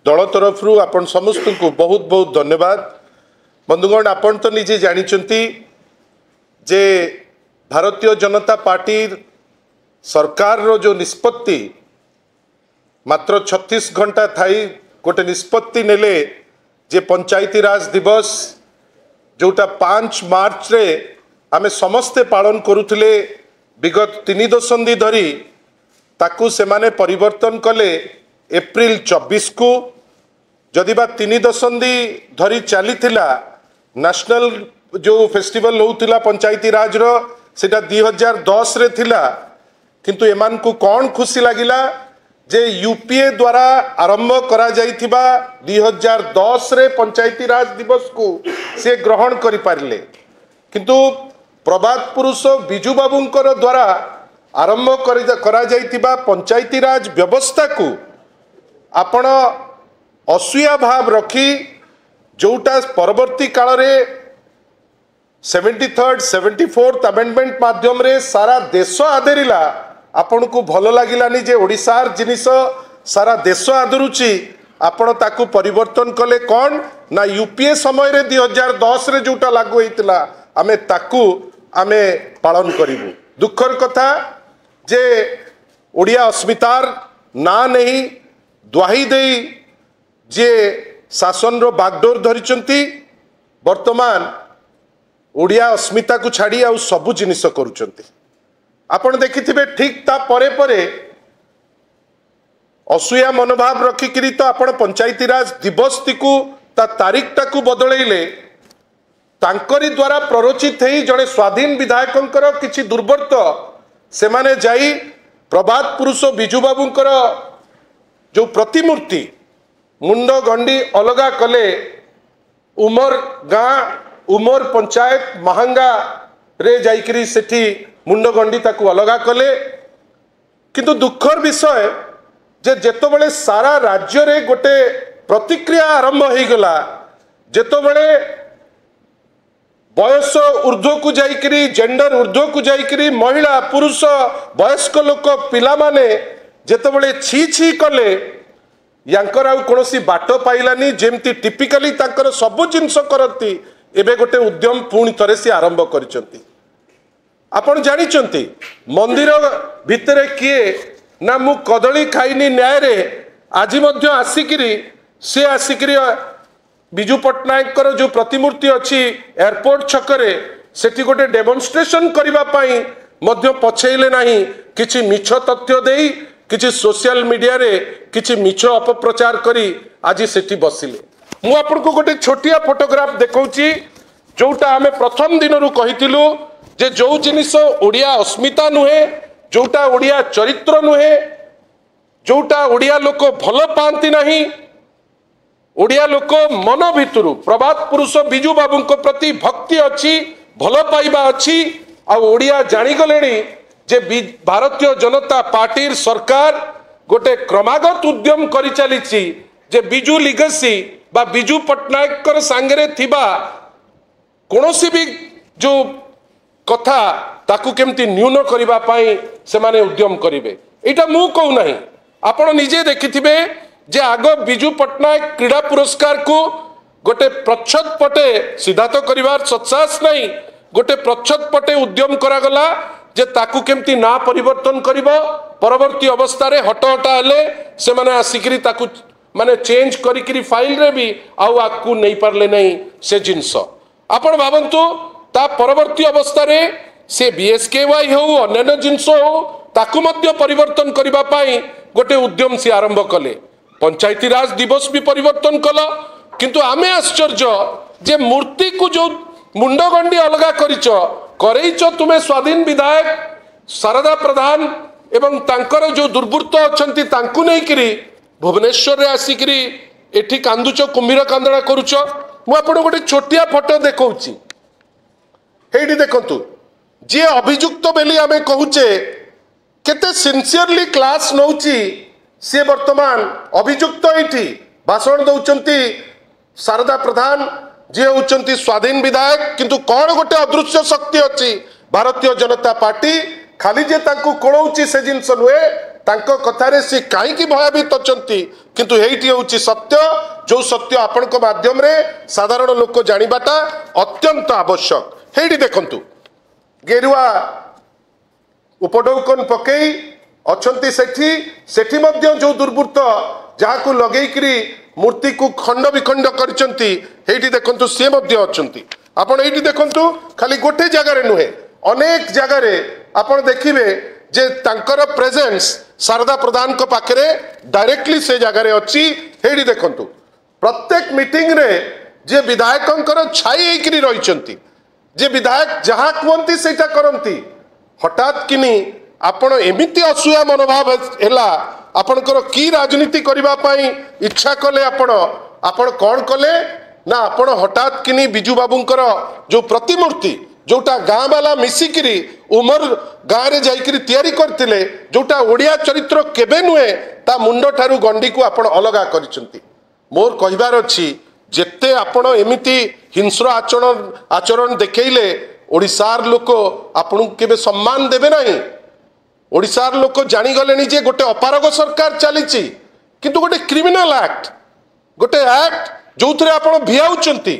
दल तरफ आपण समस्त को बहुत बहुत धन्यवाद। बंधुगण आपण तो निजे जानिचंती जे भारतीय जनता पार्टी सरकार रो जो निष्पत्ति मात्र 36 घंटा थाई गोटे निष्पत्ति नेले जे पंचायती राज दिवस जोटा 5 मार्च रे आमे समस्ते पालन करुथिले विगत 3 दशंधि धरी ताकू सेमाने परिवर्तन कले एप्रिल 24 को जदि बा 3 दशंधि धरी चली नेशनल जो फेस्टिवल होउतिला पंचायती राज रो सेटा 2010 रे थिला किंतु एमान को कौन खुशी लगिला जे यूपीए द्वारा आरंभ करा जाइथिबा 2010 रे पंचायती राज दिवस को से ग्रहण करि पारले किंतु प्रभात पुरुष बिजू बाबूंकर द्वारा आरंभ करा जाइथिबा पंचायती राज व्यवस्था को आपण असूया भाव रखी जोटा परवर्ती काल रे 73rd 74th अमेंडमेंट माध्यम रे सारा देश आदरिला आपण को भल लागिलानी जे ओडिसार जिनिस सारा देश आदरुची आपण ताकू परिवर्तन कले कौन ना यूपीए समय रे 2010 रे जोटा लागू होइतिला आमे ताकू आमे पालन करिवु। दुखर कथा जे ओडिया अस्मितार ना नहीं द्वाही देई जे शासन रो बागडोर धरिचंती वर्तमान ओडिया अस्मिता को छाड़ी आउ सबु जिनिस करूचंती। आपण देखिथिबे ठीक ता परे परे असूया मनोभाव रखिकिरी तो आपण पंचायती राज दिवस तिकु ता तारीख टाकू बदलैले तांकरी द्वारा प्ररोचित हेई जड़े स्वाधीन विधायकंकर किछि दुर्वर्त से माने जाई प्रभात पुरुष बिजू बाबूंकर जो प्रतिमूर्ति मुंड गंडी अलगा कले उमर गाँ उमर पंचायत महांगा रे जाइकरी सेठी मुंड गंडी ताकू अलगा कले किंतु दुखर विषय जे जेतबेले सारा राज्य रे गोटे प्रतिक्रिया आरंभ हो गला जेतबेले बयस ऊर्ध्व को जाइकरी जेंडर ऊर्ध्व को जाइकरी महिला पुरुष वयस्क लोक पिला माने जेतबेले छी छी कले यांकर आउ कोनोसी बाट पाइलानी जेमती टिपिकली तांकर सबु जिंस करती एबे गोटे उद्यम पुणी थरे से आरंभ करिसंती। आपण जानिचंती मंदिर भितरे किए ना मु कदली खाइनी न्याय रे आज मध्य आसिकिरी से आसिकिरी बिजू पट्टनायक जो प्रतिमूर्ति अच्छी एयरपोर्ट छकरे सेठी गोटे डेमोन्स्ट्रेशन करिबा पाई मध्य पछेइले नाही किछि मिछ तथ्य देई किछि सोशल मीडिया रे किछि मिछ अपप्रचार करी आज सेठी बसिले। मु आपनको गोटे छोटिया फोटोग्राफ देखौची जोटा आमे प्रथम दिन रु कहितिलु जे जो जिनिस ओडिया अस्मिता नुहे जोटा ओडिया चरित्र नुहे जोटा ओडिया लोक भल पांती नाही ओडिया लोक मन भितरु प्रभात पुरुष बिजू बाबू प्रति भक्ति अच्छी भल पाइबा अच्छी आ ओडिया जानिगलेनी जे भारतीय जनता पार्टी सरकार गोटे क्रमागत उद्यम करि चलीछि जे बिजू लिगेसी बा बिजू पट्टनायक सांगरे थिबा कोनोसी भी जो कथा ताकू केमती न्यून करिबा पाई से माने उद्यम करिवे एटा मु कहू नाही आपण निजे देखिथिबे जे आग बिजू पट्टनायक क्रीड़ा पुरस्कार को गोटे प्रच्छद पटे सीधा तो करिवार सत्साहस नहीं गोटे प्रच्छद पटे उद्यम करागला जे ताकू केमती ना परिवर्तन करिवो परवर्ती अवस्था रे हट हटा हेले से माने आसिकरी ताकू माने चेंज करिकरी फाइल रे भी आउ आकू नहीं पारले नहीं से जिंस आपण भावंतु ता परवर्ती अवस्था रे से बीएसकेवाई हो अन्य जिंस हो ताकू मध्य परिवर्तन करिबा पाई गोटे उद्यम से आरंभ कले पंचायती राज दिवस भी परिवर्तन कल किंतु आमे आश्चर्य जे मूर्ति को जो मुंडगंडी अलगा करैच तुमे स्वाधीन विधायक शारदा प्रधान एवं तांकर जो दुर्वृत्त अछंती तांकु नै करी भुवनेश्वर रे आसिकरी एठी कांदुच कुंभीर कांदड़ा करूच मु आपण गोटे छोटिया फोटो देखौची हेडी देखंतु जे अभियुक्त बेली आमे कहूचे केते सिंसियरली क्लास नौची से वर्तमान अभियुक्त एठी भाषण दौचंती शारदा प्रधान जे होचंती स्वाधीन विधायक किंतु कौन गोटे अदृश्य शक्ति अच्छी भारतीय जनता पार्टी खाली जे तांकु कोणौची से जिनस नुहे तांको कथारे सी कहीं भयभीत अछंती किंतु एठी होउची सत्य जो सत्य आपनको माध्यम रे साधारण लोक जानिबाटा अत्यंत आवश्यक। हेठी देखंतु गेरुआ उपडौकन पकई अछंती सेठी मध्य जो दुर्बृत्त जहाकू लगेइकरी मूर्ति को खंड विखंड करचंती हेठी देखंतु से मध्य अछंती। आपण एठी देखंतु खाली गोटे जगह रे नुहे अनेक जगह रे आपण देखिबे जे तांकर प्रेजेंस शारदा प्रधान को पाखरे डायरेक्टली से जगह रे अछि। हेठी देखंतु प्रत्येक मीटिंग रे जे विधायकंकर छाई हेकरी रहिचंती जे विधायक जहा कहंती सेटा करंती हठात किनी आपण एमिति असुया मनोभाव हैला आपणकर की राजनीति करबा पई इच्छा कले आपण कौन कले ना आपण हठात किनी बिजू बाबूंकर जो प्रतिमूर्ति जोटा गाँ वाला मिसिकिरी उमर गाँव रे जाइकरी तैयारी करतिले जोटा ओडिया चरित्र केबे नुहे ता मुंड ठारू गंडी को आपण अलगा करिसंती। मोर कहिबार अछि जेते आपण एमिति हिंस्र आचरण देखैले ओडिसार लोक आपण केबे सम्मान देबे नहीं। ओडिसार लोक जानी गलेनी जे गोटे अपारग सरकार चलीची किंतु गोटे क्रिमिनल एक्ट गोटे एक्ट जो थे आप भिआउचंती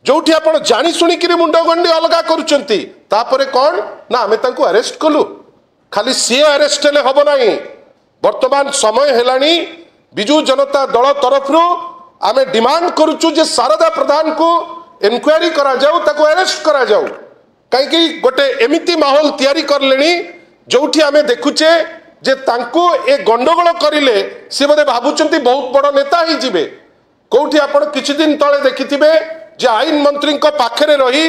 जोठी आप जानी शुणिकी मुंड गंडी अलगा करुचंती तापरे कौन ना आमे तांको अरेस्ट कलु खाली सी अरेस्ट हेले हबो नाही। वर्तमान समय हेलानी बिजू जनता दल तरफ आमे डिमांड करुचु जे शारदा प्रधान को इनक्वायरी करा जाऊ ताको अरेस्ट करा जाऊ कहीं गोटे एमिति माहौल तैयारी करलेनी जोठी आमे देखुचे जे तांको ए गंडगोल करिले से बोधे भाबुचंती बहुत बड़ नेता ही जिबे। कोठी आपण किछि दिन तळे देखिथिबे जे आईन मंत्री को पाखरे रही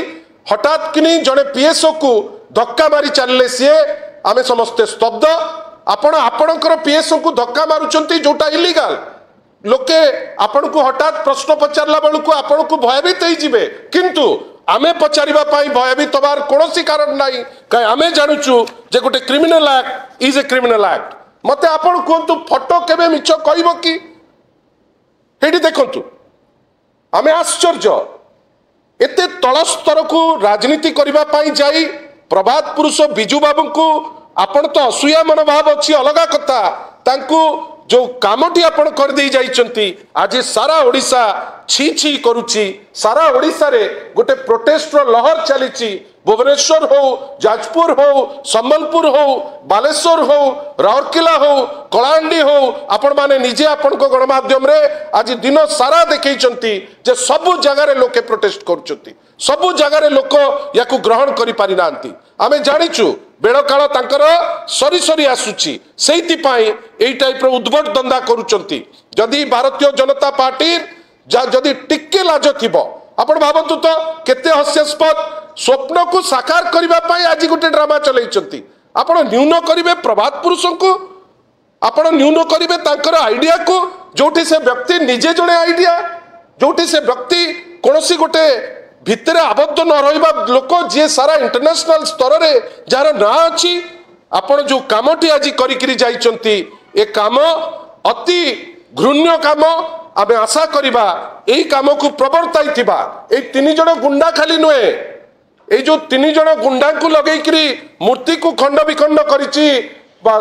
हठात किनी जड़े पीएसओ को धक्का मारी चलले सी आमे समस्ते स्तब्ध। आपणकर पीएसओ को धक्का मारुचंती जोटा इलीगल लोके आपण को हठात प्रश्न पचारला बेलू को आपण को भयभीत ही जिबे किंतु आमे पचारिबा पाई भयभीत हबार कोनोसी कारण नाही कई आमे जानुचु जे गोटे criminal act is a criminal act. मते आपण कोंतु फोटो केबे मिछ कहइबो की हेडी देखंतु आमे आश्चर्य एते तल स्तर को राजनीति करबा पाई जाई प्रभात पुरुष बिजू बाबू को आपण तो असूया मनोभाव अच्छी अलग कथा तांकु जो कामटी आपण कर दे जाइचंती आज सारा ओडिशा छी छी करूची सारा ओडिशा रे गोटे प्रोटेस्ट रो लहर चलीची भुवनेश्वर हो जाजपुर हो संबलपुर हो बालेश्वर हो राउरकेला हो कलाहांडी हो आपण माने निजे आपण को गणमाध्यम रे आज दिन सारा देखैचंती जे सब जगह रे लोके प्रोटेस्ट करूचंती सब जगह रे लोक याकू ग्रहण करि पारि नांती। आमे जानिचु बेड़ काल तांकर सरी सरी आसुची सेति पाई एई टाइप रो उद्भट दंदा करूचंती। जदि भारतीय जनता पार्टी जदि टिके लाज थिबो आपण भाबंतु तो केते हास्यास्पद स्वप्न को साकार करबा पाई आज गोटे ड्रामा चलैचंती। आपण न्यून करिवे प्रभात पुरुषों को आपण न्यून करिवे तांकर आइडिया को जोठी से व्यक्ति निजे जणे आइडिया जोठी से व्यक्ति कोनोसी गोटे भितर आबद्ध न रहिबा लोक जे सारा इंटरनेशनल स्तर रे जार ना अछि आपण जो कामटी आज करिकरी जाइचंती ए काम अति घृण्य काम आमे आशा करिबा एई काम को प्रवर्ताई थिबा ए तीन जण गुंडा खाली नुए ए जो तीन जण गुंडा को लगेइकरी मूर्ति को खंड विखंड करिची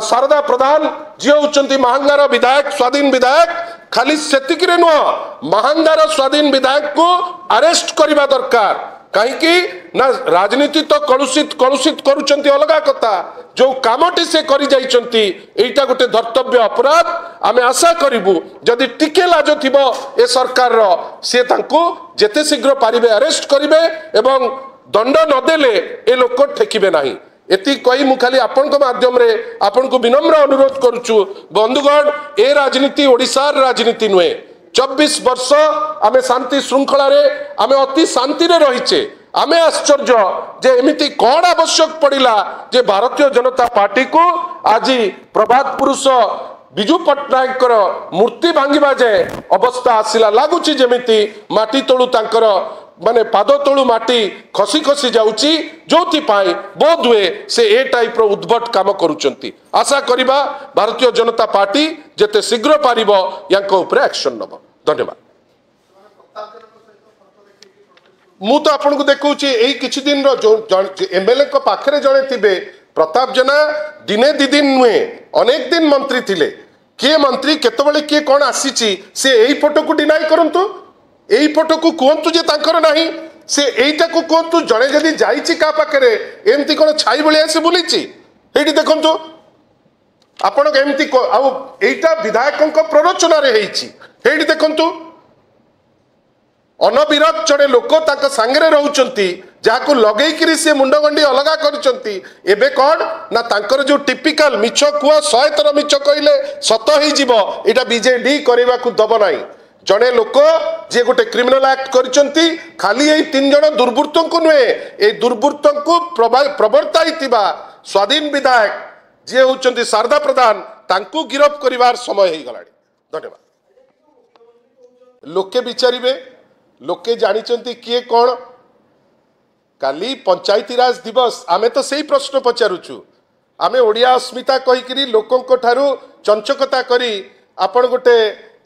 शारदा प्रधान जी होचंती महांगार विधायक स्वाधीन विधायक खाली सेतिक रे नुह महांगार स्वाधीन विधायक को अरेस्ट करबा दरकार कहीं ना राजनीति तो कलुषित कलुषित करुचंती अलग कथा जो कामटी से करि जाइचंती एटा गोटे धर्तव्य अपराध। आमे आशा करिबु जदि टिके लाज थिबो ए सरकार रो से तांको जेते शीघ्र पारिबे अरेस्ट करिवे एवं दंड न देले ए लोक ठेकिबे नाही। एति कही मु खाली आपण माध्यम रे आपण को विनम्र अनुरोध करुचु बंधुगण ए राजनीति ओडिशार राजनीति नुहे 24 वर्ष आमे शांति श्रृंखला रे आमे अति शांति रे रहिचे आमे आश्चर्य जे एमिति कौन आवश्यक पड़िला जे भारतीय जनता पार्टी को आज प्रभात पुरुष बिजू पट्टनायक मूर्ति भांगिबा जाए अवस्था आसिला लागुची जेमिति माटी तळु तांकर माने पाद तळु माटी खसी खसी जाउची जोथि पाई बोध हुए से ए टाइप रो उद्भट काम करूचंती। आशा करिबा भारतीय जनता पार्टी जेते शीघ्र पारिबो यांको ऊपर एक्शन नबो। धन्यवाद। मु तो आपन को देखौची एई किछि दिन रो जो एमएलए को पाखरे जणे थिबे प्रताप जेना दिने दी दिन नुहे अनेक दिन मंत्री थिले किए मंत्री केतबेले किए कौन आसी से यही फोटो को डिनाई करंतु यही फोटो को कहतु जे तांकर नाही से एईटा को कहतु जड़े जदि जाइछि का पाखरे एमती कोन छाई बळिया से बुलिछि एठी देखंतु आपण एमती आउ एईटा विधायकक प्ररोचना रे हेछि एठी देखंतु अनविरत जड़े लोक ताक सांगरे रहउचंती जाको लगेइकरी से मुंडगंडी अलगा करचंती एबे कोन ना तांकर जो टिपिकल मिछ कुआ 100 थर मिछ कइले सत होई जीवो एटा बीजेडी करबा को दब नाही जड़े लोक जे गोटे क्रिमिनल एक्ट करचंती खाली एई 3 जण दुर्बृत्तों को नुहे ए दुर्बृत्तों को प्रवर्ताइतिबा स्वाधीन विधायक जे होचंती शारदा प्रधान तांको गिरफ करिवार समय हेई गलाडी धन्यवाद लोके विचारिबे लोके जानिचंती किए कौन काली पंचायती राज दिवस आमे तो सही प्रश्न पचारुचु आमे ओडिया अस्मिता कहिकरी लोकंको ठारू चंचकता करी आपण गोटे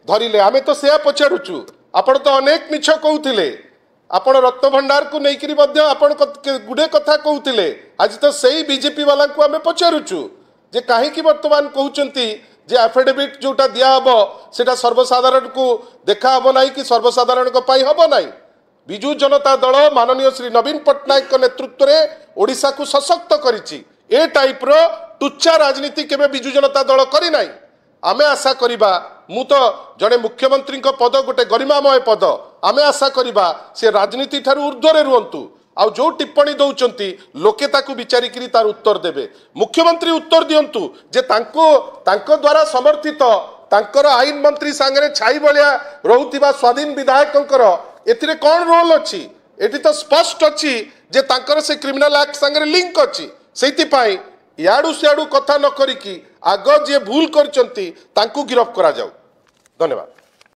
धरिले आमे तो सेया पचारुचु आपण तो अनेक मिछ कहउथिले आपण रत्न भंडार को नेकरी मध्य आपण गुडे कथा कहउथिले आज तो सही बीजेपी वाला को आमे पचारुचु जे काहे की वर्तमान कहउचंती जे एफिडेविट जोटा दिया हबो सेटा सर्वसाधारण को देखा हबो नाही कि सर्वसाधारण को पाई हबो नाही बिजू जनता दल माननीय श्री नवीन पट्टनायक नेतृत्व में ओडिशा को सशक्त करिछि ए टाइप रो टुच्चा राजनीति केबे बिजू जनता दल करी नाही आमे आशा करिबा मु तो जड़े मुख्यमंत्री पद गोटे गरिमामय पद आमे आशा करिबा से राजनीति ठारू ऊर्ध्वरे रुहंतु आउ जो टिप्पणी दौचंती लोके ताकू विचारिकरी तार उत्तर देबे मुख्यमंत्री उत्तर दियंतु जे तांको द्वारा समर्थित तांकर आईन मंत्री सांगरे छाई बलिया रहुतिबा स्वाधीन विधायकंकर एथिरे कौन रोल अच्छी एटी तो स्पष्ट अच्छी जे तांकर से क्रिमिनल एक्ट सांगरे लिंक अच्छी सेति पाई याडू सियाडू कथा न करिकी आग जे भूल करचंती तांको गिरफ करा जाऊ धन्यवाद।